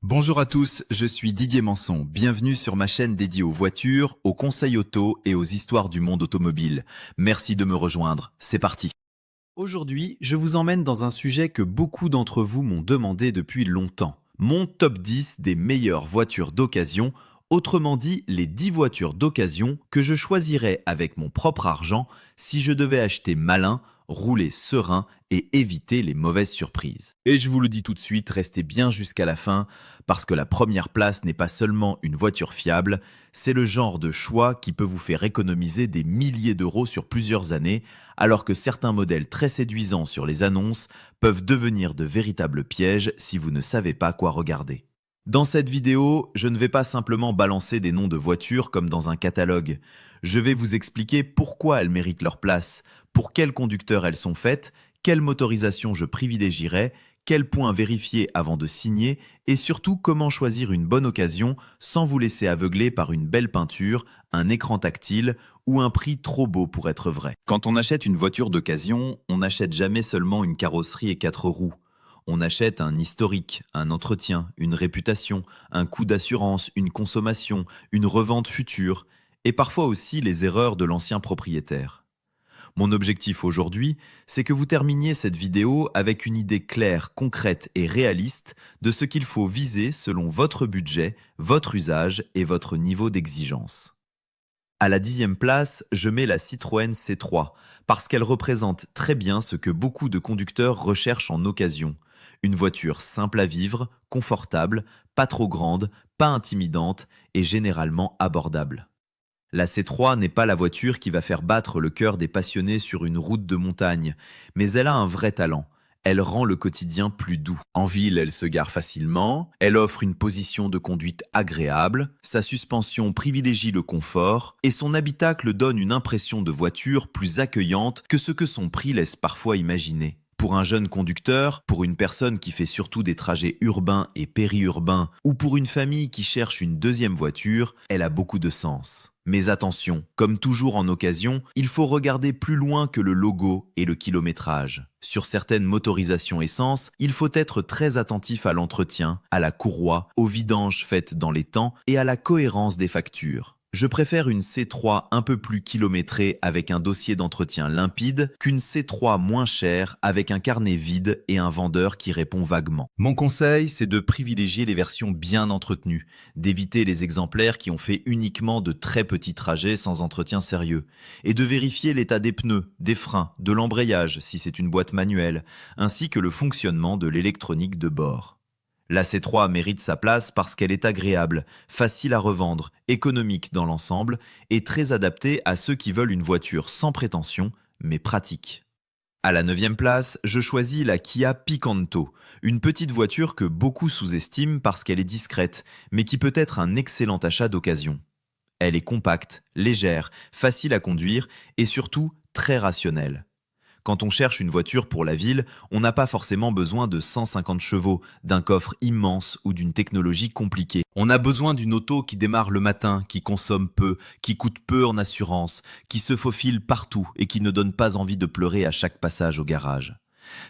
Bonjour à tous, je suis Didier Manson. Bienvenue sur ma chaîne dédiée aux voitures, aux conseils auto et aux histoires du monde automobile. Merci de me rejoindre, c'est parti. Aujourd'hui, je vous emmène dans un sujet que beaucoup d'entre vous m'ont demandé depuis longtemps. Mon top 10 des meilleures voitures d'occasion, autrement dit les 10 voitures d'occasion que je choisirais avec mon propre argent si je devais acheter malin, rouler serein et éviter les mauvaises surprises. Et je vous le dis tout de suite, restez bien jusqu'à la fin parce que la première place n'est pas seulement une voiture fiable, c'est le genre de choix qui peut vous faire économiser des milliers d'euros sur plusieurs années, alors que certains modèles très séduisants sur les annonces peuvent devenir de véritables pièges si vous ne savez pas quoi regarder. Dans cette vidéo, je ne vais pas simplement balancer des noms de voitures comme dans un catalogue. Je vais vous expliquer pourquoi elles méritent leur place, pour quels conducteurs elles sont faites, quelle motorisation je privilégierais, quels points vérifier avant de signer et surtout comment choisir une bonne occasion sans vous laisser aveugler par une belle peinture, un écran tactile ou un prix trop beau pour être vrai. Quand on achète une voiture d'occasion, on n'achète jamais seulement une carrosserie et 4 roues. On achète un historique, un entretien, une réputation, un coût d'assurance, une consommation, une revente future, et parfois aussi les erreurs de l'ancien propriétaire. Mon objectif aujourd'hui, c'est que vous terminiez cette vidéo avec une idée claire, concrète et réaliste de ce qu'il faut viser selon votre budget, votre usage et votre niveau d'exigence. À la 10e place, je mets la Citroën C3, parce qu'elle représente très bien ce que beaucoup de conducteurs recherchent en occasion. Une voiture simple à vivre, confortable, pas trop grande, pas intimidante et généralement abordable. La C3 n'est pas la voiture qui va faire battre le cœur des passionnés sur une route de montagne, mais elle a un vrai talent. Elle rend le quotidien plus doux. En ville, elle se gare facilement, elle offre une position de conduite agréable, sa suspension privilégie le confort et son habitacle donne une impression de voiture plus accueillante que ce que son prix laisse parfois imaginer. Pour un jeune conducteur, pour une personne qui fait surtout des trajets urbains et périurbains, ou pour une famille qui cherche une deuxième voiture, elle a beaucoup de sens. Mais attention, comme toujours en occasion, il faut regarder plus loin que le logo et le kilométrage. Sur certaines motorisations essence, il faut être très attentif à l'entretien, à la courroie, aux vidanges faites dans les temps et à la cohérence des factures. Je préfère une C3 un peu plus kilométrée avec un dossier d'entretien limpide qu'une C3 moins chère avec un carnet vide et un vendeur qui répond vaguement. Mon conseil, c'est de privilégier les versions bien entretenues, d'éviter les exemplaires qui ont fait uniquement de très petits trajets sans entretien sérieux, et de vérifier l'état des pneus, des freins, de l'embrayage si c'est une boîte manuelle, ainsi que le fonctionnement de l'électronique de bord. La C3 mérite sa place parce qu'elle est agréable, facile à revendre, économique dans l'ensemble et très adaptée à ceux qui veulent une voiture sans prétention, mais pratique. À la 9e place, je choisis la Kia Picanto, une petite voiture que beaucoup sous-estiment parce qu'elle est discrète, mais qui peut être un excellent achat d'occasion. Elle est compacte, légère, facile à conduire et surtout très rationnelle. Quand on cherche une voiture pour la ville, on n'a pas forcément besoin de 150 chevaux, d'un coffre immense ou d'une technologie compliquée. On a besoin d'une auto qui démarre le matin, qui consomme peu, qui coûte peu en assurance, qui se faufile partout et qui ne donne pas envie de pleurer à chaque passage au garage.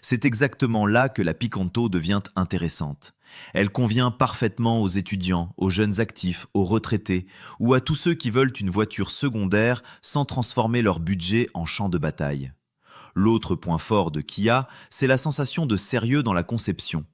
C'est exactement là que la Picanto devient intéressante. Elle convient parfaitement aux étudiants, aux jeunes actifs, aux retraités ou à tous ceux qui veulent une voiture secondaire sans transformer leur budget en champ de bataille. L'autre point fort de Kia, c'est la sensation de sérieux dans la conception.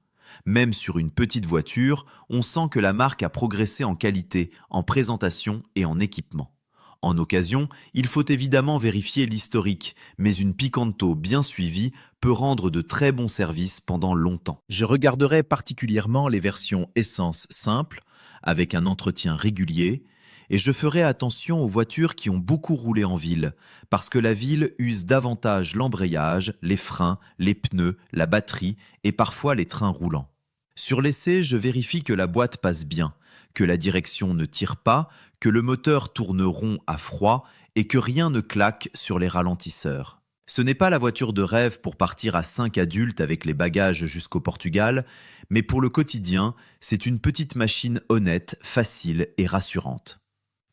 Même sur une petite voiture, on sent que la marque a progressé en qualité, en présentation et en équipement. En occasion, il faut évidemment vérifier l'historique, mais une Picanto bien suivie peut rendre de très bons services pendant longtemps. Je regarderai particulièrement les versions essence simple, avec un entretien régulier, et je ferai attention aux voitures qui ont beaucoup roulé en ville, parce que la ville use davantage l'embrayage, les freins, les pneus, la batterie et parfois les trains roulants. Sur l'essai, je vérifie que la boîte passe bien, que la direction ne tire pas, que le moteur tourne rond à froid et que rien ne claque sur les ralentisseurs. Ce n'est pas la voiture de rêve pour partir à 5 adultes avec les bagages jusqu'au Portugal, mais pour le quotidien, c'est une petite machine honnête, facile et rassurante.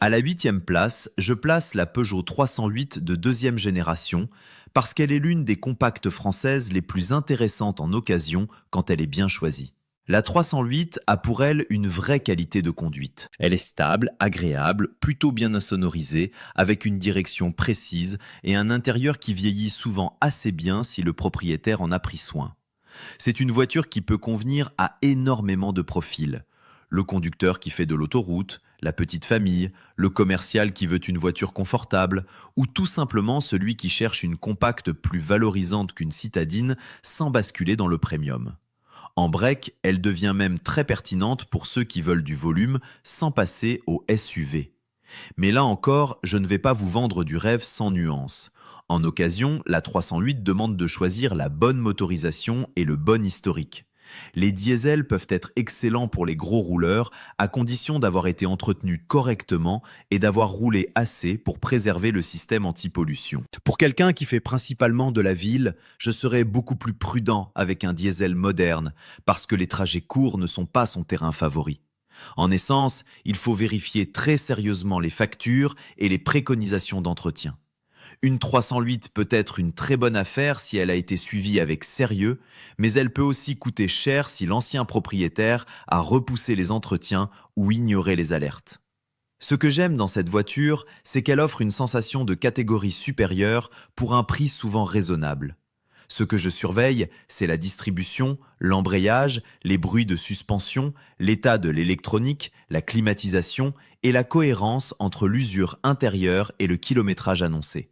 À la 8e place, je place la Peugeot 308 de 2e génération parce qu'elle est l'une des compactes françaises les plus intéressantes en occasion quand elle est bien choisie. La 308 a pour elle une vraie qualité de conduite. Elle est stable, agréable, plutôt bien insonorisée, avec une direction précise et un intérieur qui vieillit souvent assez bien si le propriétaire en a pris soin. C'est une voiture qui peut convenir à énormément de profils. Le conducteur qui fait de l'autoroute, la petite famille, le commercial qui veut une voiture confortable, ou tout simplement celui qui cherche une compacte plus valorisante qu'une citadine sans basculer dans le premium. En break, elle devient même très pertinente pour ceux qui veulent du volume sans passer au SUV. Mais là encore, je ne vais pas vous vendre du rêve sans nuance. En occasion, la 308 demande de choisir la bonne motorisation et le bon historique. Les diesels peuvent être excellents pour les gros rouleurs à condition d'avoir été entretenus correctement et d'avoir roulé assez pour préserver le système anti-pollution. Pour quelqu'un qui fait principalement de la ville, je serais beaucoup plus prudent avec un diesel moderne parce que les trajets courts ne sont pas son terrain favori. En essence, il faut vérifier très sérieusement les factures et les préconisations d'entretien. Une 308 peut être une très bonne affaire si elle a été suivie avec sérieux, mais elle peut aussi coûter cher si l'ancien propriétaire a repoussé les entretiens ou ignoré les alertes. Ce que j'aime dans cette voiture, c'est qu'elle offre une sensation de catégorie supérieure pour un prix souvent raisonnable. Ce que je surveille, c'est la distribution, l'embrayage, les bruits de suspension, l'état de l'électronique, la climatisation et la cohérence entre l'usure intérieure et le kilométrage annoncé.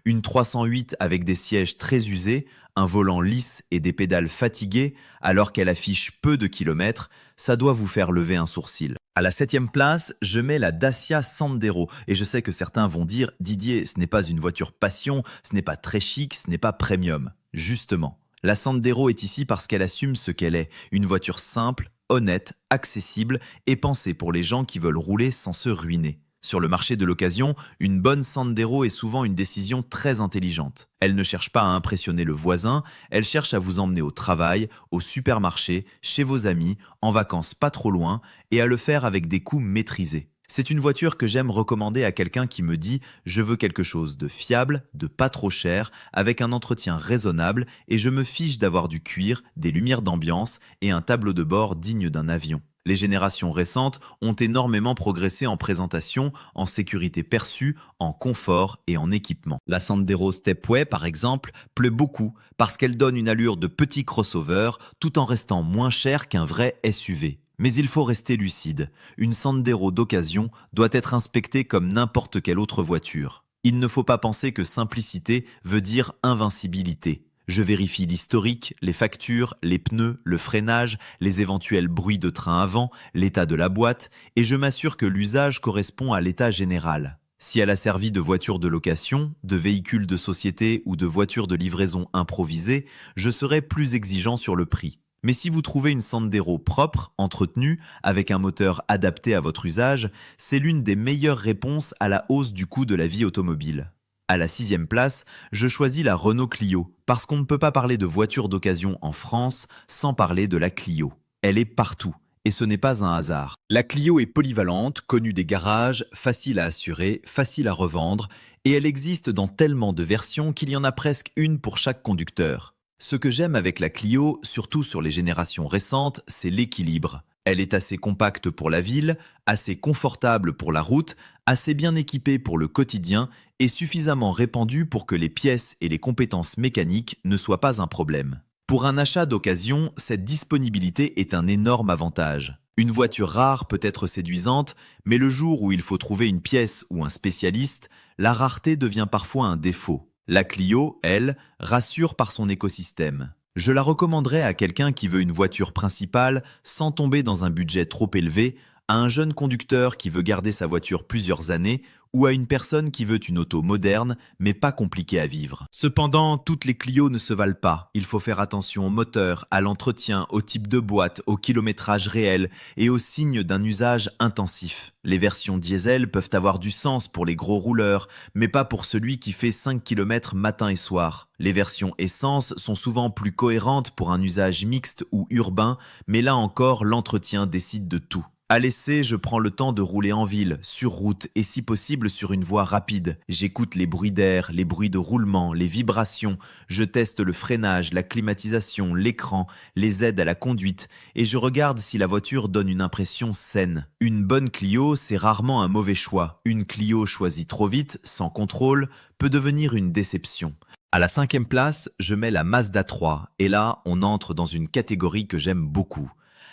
Une 308 avec des sièges très usés, un volant lisse et des pédales fatiguées, alors qu'elle affiche peu de kilomètres, ça doit vous faire lever un sourcil. À la 7e place, je mets la Dacia Sandero. Et je sais que certains vont dire « Didier, ce n'est pas une voiture passion, ce n'est pas très chic, ce n'est pas premium ». Justement, la Sandero est ici parce qu'elle assume ce qu'elle est, une voiture simple, honnête, accessible et pensée pour les gens qui veulent rouler sans se ruiner. Sur le marché de l'occasion, une bonne Sandero est souvent une décision très intelligente. Elle ne cherche pas à impressionner le voisin, elle cherche à vous emmener au travail, au supermarché, chez vos amis, en vacances pas trop loin, et à le faire avec des coûts maîtrisés. C'est une voiture que j'aime recommander à quelqu'un qui me dit « Je veux quelque chose de fiable, de pas trop cher, avec un entretien raisonnable, et je me fiche d'avoir du cuir, des lumières d'ambiance et un tableau de bord digne d'un avion ». Les générations récentes ont énormément progressé en présentation, en sécurité perçue, en confort et en équipement. La Sandero Stepway, par exemple, plaît beaucoup parce qu'elle donne une allure de petit crossover tout en restant moins chère qu'un vrai SUV. Mais il faut rester lucide. Une Sandero d'occasion doit être inspectée comme n'importe quelle autre voiture. Il ne faut pas penser que simplicité veut dire invincibilité. Je vérifie l'historique, les factures, les pneus, le freinage, les éventuels bruits de train avant, l'état de la boîte, et je m'assure que l'usage correspond à l'état général. Si elle a servi de voiture de location, de véhicule de société ou de voiture de livraison improvisée, je serai plus exigeant sur le prix. Mais si vous trouvez une Sandero propre, entretenue, avec un moteur adapté à votre usage, c'est l'une des meilleures réponses à la hausse du coût de la vie automobile. À la 6e place, je choisis la Renault Clio, parce qu'on ne peut pas parler de voiture d'occasion en France sans parler de la Clio. Elle est partout, et ce n'est pas un hasard. La Clio est polyvalente, connue des garages, facile à assurer, facile à revendre, et elle existe dans tellement de versions qu'il y en a presque une pour chaque conducteur. Ce que j'aime avec la Clio, surtout sur les générations récentes, c'est l'équilibre. Elle est assez compacte pour la ville, assez confortable pour la route, assez bien équipée pour le quotidien et suffisamment répandue pour que les pièces et les compétences mécaniques ne soient pas un problème. Pour un achat d'occasion, cette disponibilité est un énorme avantage. Une voiture rare peut être séduisante, mais le jour où il faut trouver une pièce ou un spécialiste, la rareté devient parfois un défaut. La Clio, elle, rassure par son écosystème. Je la recommanderais à quelqu'un qui veut une voiture principale sans tomber dans un budget trop élevé, à un jeune conducteur qui veut garder sa voiture plusieurs années ou à une personne qui veut une auto moderne mais pas compliquée à vivre. Cependant, toutes les Clio ne se valent pas. Il faut faire attention au moteur, à l'entretien, au type de boîte, au kilométrage réel et aux signes d'un usage intensif. Les versions diesel peuvent avoir du sens pour les gros rouleurs, mais pas pour celui qui fait 5 km matin et soir. Les versions essence sont souvent plus cohérentes pour un usage mixte ou urbain, mais là encore, l'entretien décide de tout. À l'essai, je prends le temps de rouler en ville, sur route et si possible sur une voie rapide. J'écoute les bruits d'air, les bruits de roulement, les vibrations. Je teste le freinage, la climatisation, l'écran, les aides à la conduite et je regarde si la voiture donne une impression saine. Une bonne Clio, c'est rarement un mauvais choix. Une Clio choisie trop vite, sans contrôle, peut devenir une déception. À la 5e place, je mets la Mazda 3 et là, on entre dans une catégorie que j'aime beaucoup.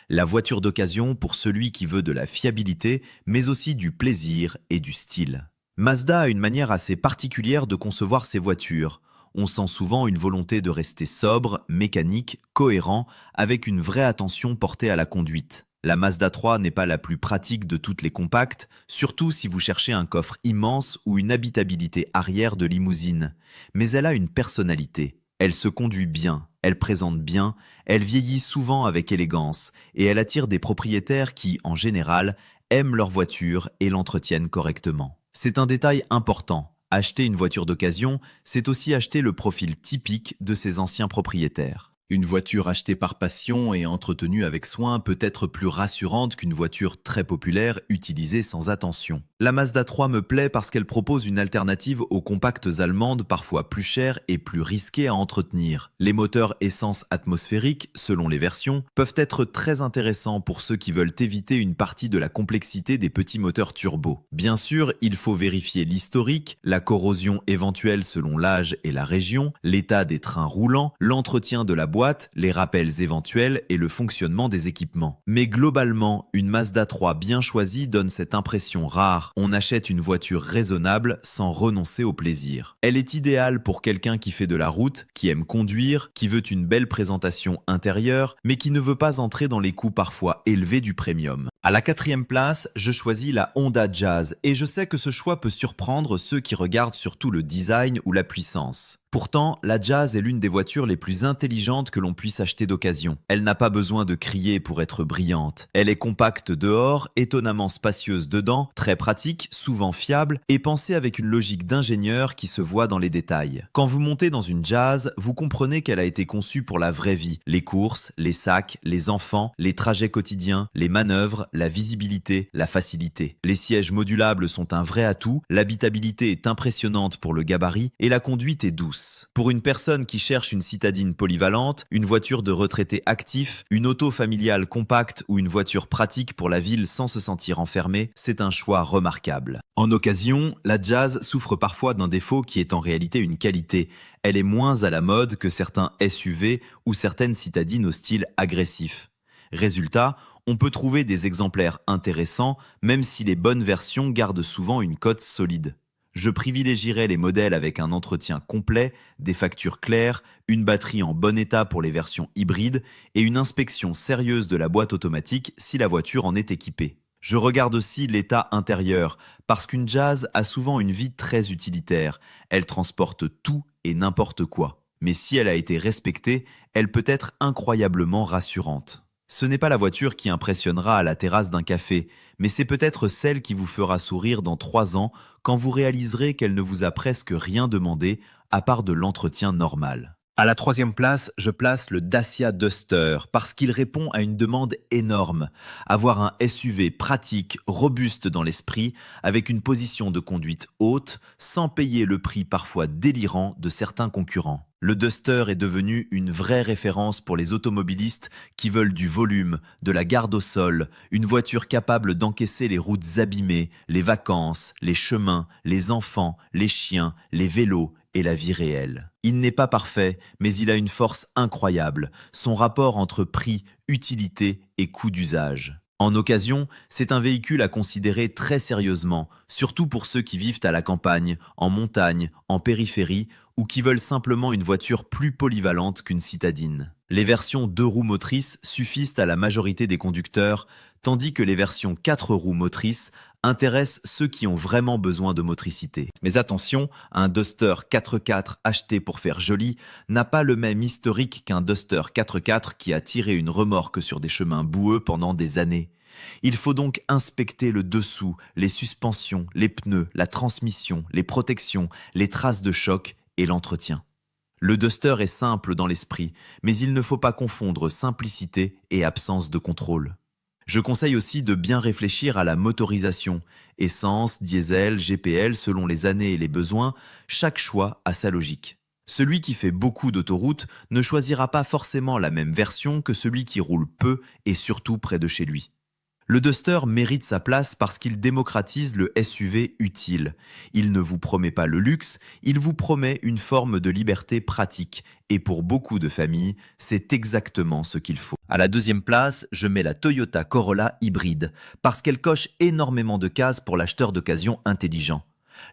La voiture d'occasion pour celui qui veut de la fiabilité, mais aussi du plaisir et du style. Mazda a une manière assez particulière de concevoir ses voitures. On sent souvent une volonté de rester sobre, mécanique, cohérent, avec une vraie attention portée à la conduite. La Mazda 3 n'est pas la plus pratique de toutes les compactes, surtout si vous cherchez un coffre immense ou une habitabilité arrière de limousine. Mais elle a une personnalité. Elle se conduit bien, elle présente bien, elle vieillit souvent avec élégance et elle attire des propriétaires qui, en général, aiment leur voiture et l'entretiennent correctement. C'est un détail important. Acheter une voiture d'occasion, c'est aussi acheter le profil typique de ses anciens propriétaires. Une voiture achetée par passion et entretenue avec soin peut être plus rassurante qu'une voiture très populaire utilisée sans attention. La Mazda 3 me plaît parce qu'elle propose une alternative aux compactes allemandes parfois plus chères et plus risquées à entretenir. Les moteurs essence atmosphérique, selon les versions, peuvent être très intéressants pour ceux qui veulent éviter une partie de la complexité des petits moteurs turbo. Bien sûr, il faut vérifier l'historique, la corrosion éventuelle selon l'âge et la région, l'état des trains roulants, l'entretien de la boîte, les rappels éventuels et le fonctionnement des équipements. Mais globalement, une Mazda 3 bien choisie donne cette impression rare. On achète une voiture raisonnable sans renoncer au plaisir. Elle est idéale pour quelqu'un qui fait de la route, qui aime conduire, qui veut une belle présentation intérieure, mais qui ne veut pas entrer dans les coûts parfois élevés du premium. À la 4e place, je choisis la Honda Jazz et je sais que ce choix peut surprendre ceux qui regardent surtout le design ou la puissance. Pourtant, la Jazz est l'une des voitures les plus intelligentes que l'on puisse acheter d'occasion. Elle n'a pas besoin de crier pour être brillante. Elle est compacte dehors, étonnamment spacieuse dedans, très pratique, souvent fiable et pensée avec une logique d'ingénieur qui se voit dans les détails. Quand vous montez dans une Jazz, vous comprenez qu'elle a été conçue pour la vraie vie. Les courses, les sacs, les enfants, les trajets quotidiens, les manœuvres, la visibilité, la facilité. Les sièges modulables sont un vrai atout, l'habitabilité est impressionnante pour le gabarit et la conduite est douce. Pour une personne qui cherche une citadine polyvalente, une voiture de retraité actif, une auto familiale compacte ou une voiture pratique pour la ville sans se sentir enfermé, c'est un choix remarquable. En occasion, la Jazz souffre parfois d'un défaut qui est en réalité une qualité. Elle est moins à la mode que certains SUV ou certaines citadines au style agressif. Résultat, on peut trouver des exemplaires intéressants, même si les bonnes versions gardent souvent une cote solide. Je privilégierais les modèles avec un entretien complet, des factures claires, une batterie en bon état pour les versions hybrides et une inspection sérieuse de la boîte automatique si la voiture en est équipée. Je regarde aussi l'état intérieur, parce qu'une Jazz a souvent une vie très utilitaire. Elle transporte tout et n'importe quoi. Mais si elle a été respectée, elle peut être incroyablement rassurante. Ce n'est pas la voiture qui impressionnera à la terrasse d'un café, mais c'est peut-être celle qui vous fera sourire dans 3 ans quand vous réaliserez qu'elle ne vous a presque rien demandé à part de l'entretien normal. À la 3e place, je place le Dacia Duster parce qu'il répond à une demande énorme. Avoir un SUV pratique, robuste dans l'esprit, avec une position de conduite haute, sans payer le prix parfois délirant de certains concurrents. Le Duster est devenu une vraie référence pour les automobilistes qui veulent du volume, de la garde au sol, une voiture capable d'encaisser les routes abîmées, les vacances, les chemins, les enfants, les chiens, les vélos et la vie réelle. Il n'est pas parfait, mais il a une force incroyable, son rapport entre prix, utilité et coût d'usage. En occasion, c'est un véhicule à considérer très sérieusement, surtout pour ceux qui vivent à la campagne, en montagne, en périphérie ou qui veulent simplement une voiture plus polyvalente qu'une citadine. Les versions 2 roues motrices suffisent à la majorité des conducteurs, tandis que les versions 4 roues motrices intéressent ceux qui ont vraiment besoin de motricité. Mais attention, un Duster 4x4 acheté pour faire joli n'a pas le même historique qu'un Duster 4x4 qui a tiré une remorque sur des chemins boueux pendant des années. Il faut donc inspecter le dessous, les suspensions, les pneus, la transmission, les protections, les traces de choc et l'entretien. Le Duster est simple dans l'esprit, mais il ne faut pas confondre simplicité et absence de contrôle. Je conseille aussi de bien réfléchir à la motorisation. Essence, diesel, GPL, selon les années et les besoins, chaque choix a sa logique. Celui qui fait beaucoup d'autoroutes ne choisira pas forcément la même version que celui qui roule peu et surtout près de chez lui. Le Duster mérite sa place parce qu'il démocratise le SUV utile. Il ne vous promet pas le luxe, il vous promet une forme de liberté pratique. Et pour beaucoup de familles, c'est exactement ce qu'il faut. À la deuxième place, je mets la Toyota Corolla hybride, parce qu'elle coche énormément de cases pour l'acheteur d'occasion intelligent.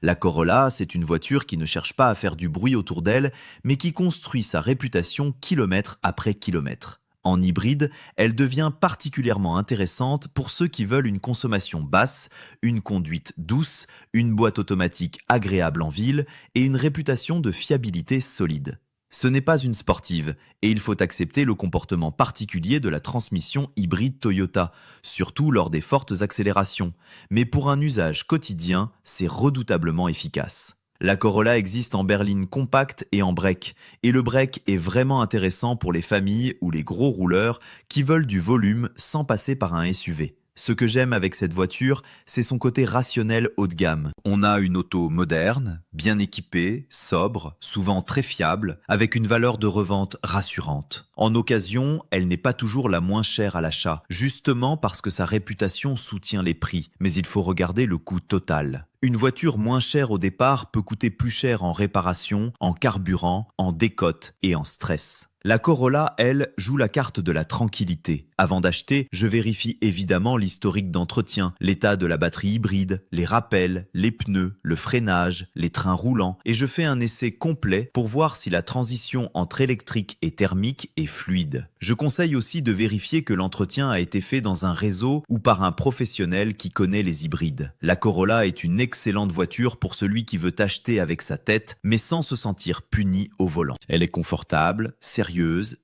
La Corolla, c'est une voiture qui ne cherche pas à faire du bruit autour d'elle, mais qui construit sa réputation kilomètre après kilomètre. En hybride, elle devient particulièrement intéressante pour ceux qui veulent une consommation basse, une conduite douce, une boîte automatique agréable en ville et une réputation de fiabilité solide. Ce n'est pas une sportive et il faut accepter le comportement particulier de la transmission hybride Toyota, surtout lors des fortes accélérations. Mais pour un usage quotidien, c'est redoutablement efficace. La Corolla existe en berline compacte et en break, et le break est vraiment intéressant pour les familles ou les gros rouleurs qui veulent du volume sans passer par un SUV. Ce que j'aime avec cette voiture, c'est son côté rationnel haut de gamme. On a une auto moderne, bien équipée, sobre, souvent très fiable, avec une valeur de revente rassurante. En occasion, elle n'est pas toujours la moins chère à l'achat, justement parce que sa réputation soutient les prix, mais il faut regarder le coût total. Une voiture moins chère au départ peut coûter plus cher en réparation, en carburant, en décote et en stress. La Corolla, elle, joue la carte de la tranquillité. Avant d'acheter, je vérifie évidemment l'historique d'entretien, l'état de la batterie hybride, les rappels, les pneus, le freinage, les trains roulants, et je fais un essai complet pour voir si la transition entre électrique et thermique est fluide. Je conseille aussi de vérifier que l'entretien a été fait dans un réseau ou par un professionnel qui connaît les hybrides. La Corolla est une excellente voiture pour celui qui veut acheter avec sa tête, mais sans se sentir puni au volant. Elle est confortable, sérieuse,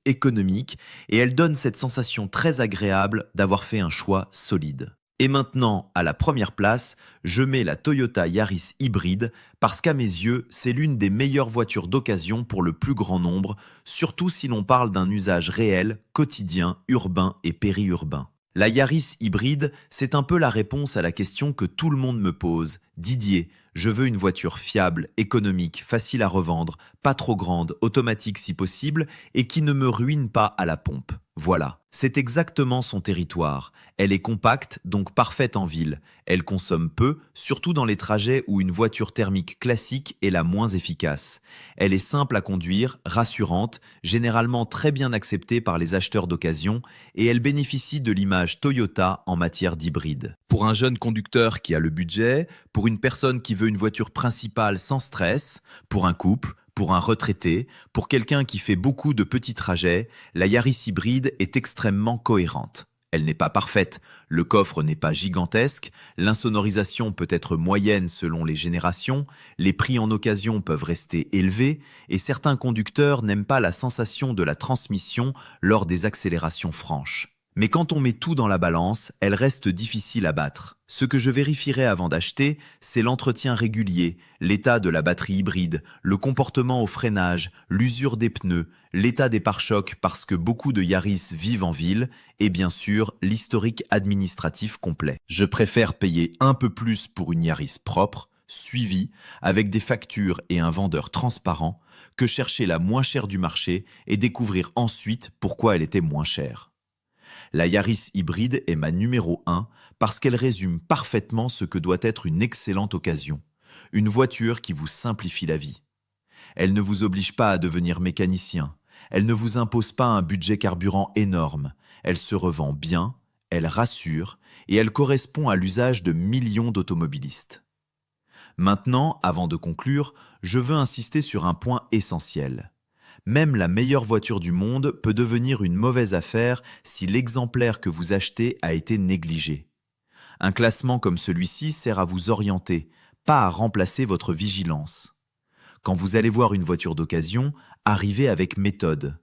économique, et elle donne cette sensation très agréable d'avoir fait un choix solide. Et maintenant, à la première place, je mets la Toyota Yaris hybride parce qu'à mes yeux, c'est l'une des meilleures voitures d'occasion pour le plus grand nombre, surtout si l'on parle d'un usage réel, quotidien, urbain et périurbain. La Yaris hybride, c'est un peu la réponse à la question que tout le monde me pose. Didier, je veux une voiture fiable, économique, facile à revendre, pas trop grande, automatique si possible, et qui ne me ruine pas à la pompe. Voilà, c'est exactement son territoire. Elle est compacte, donc parfaite en ville. Elle consomme peu, surtout dans les trajets où une voiture thermique classique est la moins efficace. Elle est simple à conduire, rassurante, généralement très bien acceptée par les acheteurs d'occasion, et elle bénéficie de l'image Toyota en matière d'hybride. Pour un jeune conducteur qui a le budget, pour une personne qui veut une voiture principale sans stress, pour un couple, pour un retraité, pour quelqu'un qui fait beaucoup de petits trajets, la Yaris hybride est extrêmement cohérente. Elle n'est pas parfaite, le coffre n'est pas gigantesque, l'insonorisation peut être moyenne selon les générations, les prix en occasion peuvent rester élevés et certains conducteurs n'aiment pas la sensation de la transmission lors des accélérations franches. Mais quand on met tout dans la balance, elle reste difficile à battre. Ce que je vérifierai avant d'acheter, c'est l'entretien régulier, l'état de la batterie hybride, le comportement au freinage, l'usure des pneus, l'état des pare-chocs parce que beaucoup de Yaris vivent en ville, et bien sûr l'historique administratif complet. Je préfère payer un peu plus pour une Yaris propre, suivie, avec des factures et un vendeur transparent, que chercher la moins chère du marché et découvrir ensuite pourquoi elle était moins chère. La Yaris hybride est ma numéro 1 parce qu'elle résume parfaitement ce que doit être une excellente occasion. Une voiture qui vous simplifie la vie. Elle ne vous oblige pas à devenir mécanicien. Elle ne vous impose pas un budget carburant énorme. Elle se revend bien, elle rassure et elle correspond à l'usage de millions d'automobilistes. Maintenant, avant de conclure, je veux insister sur un point essentiel. Même la meilleure voiture du monde peut devenir une mauvaise affaire si l'exemplaire que vous achetez a été négligé. Un classement comme celui-ci sert à vous orienter, pas à remplacer votre vigilance. Quand vous allez voir une voiture d'occasion, arrivez avec méthode.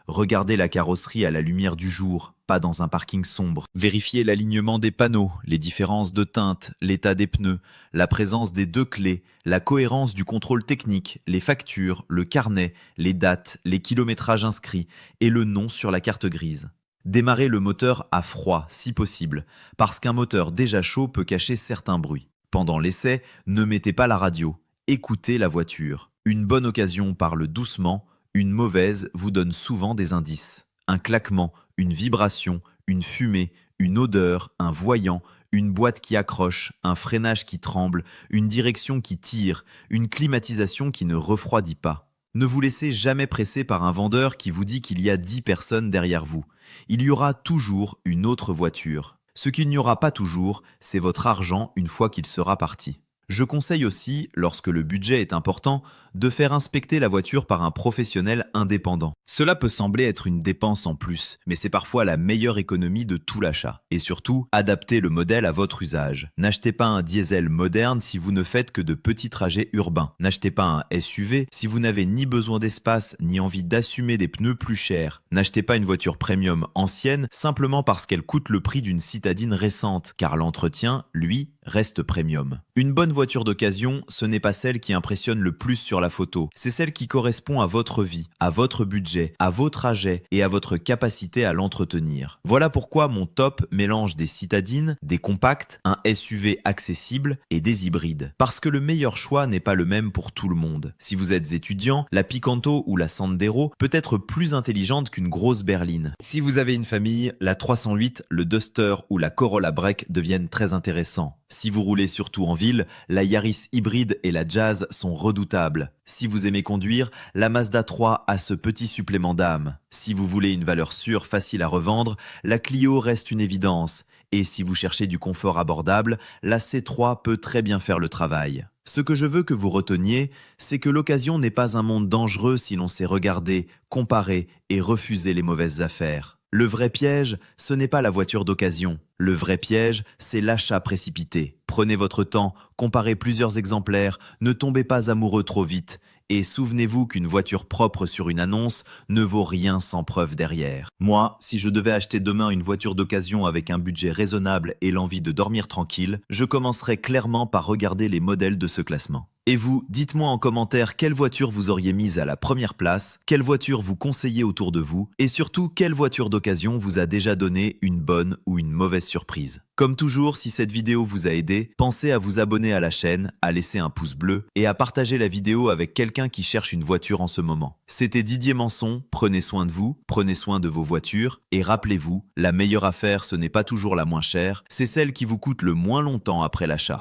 Regardez la carrosserie à la lumière du jour, pas dans un parking sombre. Vérifiez l'alignement des panneaux, les différences de teinte, l'état des pneus, la présence des 2 clés, la cohérence du contrôle technique, les factures, le carnet, les dates, les kilométrages inscrits et le nom sur la carte grise. Démarrez le moteur à froid si possible, parce qu'un moteur déjà chaud peut cacher certains bruits. Pendant l'essai, ne mettez pas la radio, écoutez la voiture. Une bonne occasion parle doucement, une mauvaise vous donne souvent des indices. Un claquement, une vibration, une fumée, une odeur, un voyant, une boîte qui accroche, un freinage qui tremble, une direction qui tire, une climatisation qui ne refroidit pas. Ne vous laissez jamais presser par un vendeur qui vous dit qu'il y a 10 personnes derrière vous. Il y aura toujours une autre voiture. Ce qu'il n'y aura pas toujours, c'est votre argent une fois qu'il sera parti. Je conseille aussi, lorsque le budget est important, de faire inspecter la voiture par un professionnel indépendant. Cela peut sembler être une dépense en plus, mais c'est parfois la meilleure économie de tout l'achat. Et surtout, adaptez le modèle à votre usage. N'achetez pas un diesel moderne si vous ne faites que de petits trajets urbains. N'achetez pas un SUV si vous n'avez ni besoin d'espace ni envie d'assumer des pneus plus chers. N'achetez pas une voiture premium ancienne simplement parce qu'elle coûte le prix d'une citadine récente, car l'entretien, lui, reste premium. Une bonne voiture d'occasion, ce n'est pas celle qui impressionne le plus sur la photo, c'est celle qui correspond à votre vie, à votre budget, à vos trajets et à votre capacité à l'entretenir. Voilà pourquoi mon top mélange des citadines, des compacts, un SUV accessible et des hybrides. Parce que le meilleur choix n'est pas le même pour tout le monde. Si vous êtes étudiant, la Picanto ou la Sandero peut être plus intelligente qu'une grosse berline. Si vous avez une famille, la 308, le Duster ou la Corolla Break deviennent très intéressants. Si vous roulez surtout en ville, la Yaris hybride et la Jazz sont redoutables. Si vous aimez conduire, la Mazda 3 a ce petit supplément d'âme. Si vous voulez une valeur sûre, facile à revendre, la Clio reste une évidence. Et si vous cherchez du confort abordable, la C3 peut très bien faire le travail. Ce que je veux que vous reteniez, c'est que l'occasion n'est pas un monde dangereux si l'on sait regarder, comparer et refuser les mauvaises affaires. Le vrai piège, ce n'est pas la voiture d'occasion. Le vrai piège, c'est l'achat précipité. Prenez votre temps, comparez plusieurs exemplaires, ne tombez pas amoureux trop vite. Et souvenez-vous qu'une voiture propre sur une annonce ne vaut rien sans preuve derrière. Moi, si je devais acheter demain une voiture d'occasion avec un budget raisonnable et l'envie de dormir tranquille, je commencerai clairement par regarder les modèles de ce classement. Et vous, dites-moi en commentaire quelle voiture vous auriez mise à la première place, quelle voiture vous conseillez autour de vous, et surtout quelle voiture d'occasion vous a déjà donné une bonne ou une mauvaise surprise. Comme toujours, si cette vidéo vous a aidé, pensez à vous abonner à la chaîne, à laisser un pouce bleu et à partager la vidéo avec quelqu'un qui cherche une voiture en ce moment. C'était Didier Manson, prenez soin de vous, prenez soin de vos voitures, et rappelez-vous, la meilleure affaire ce n'est pas toujours la moins chère, c'est celle qui vous coûte le moins longtemps après l'achat.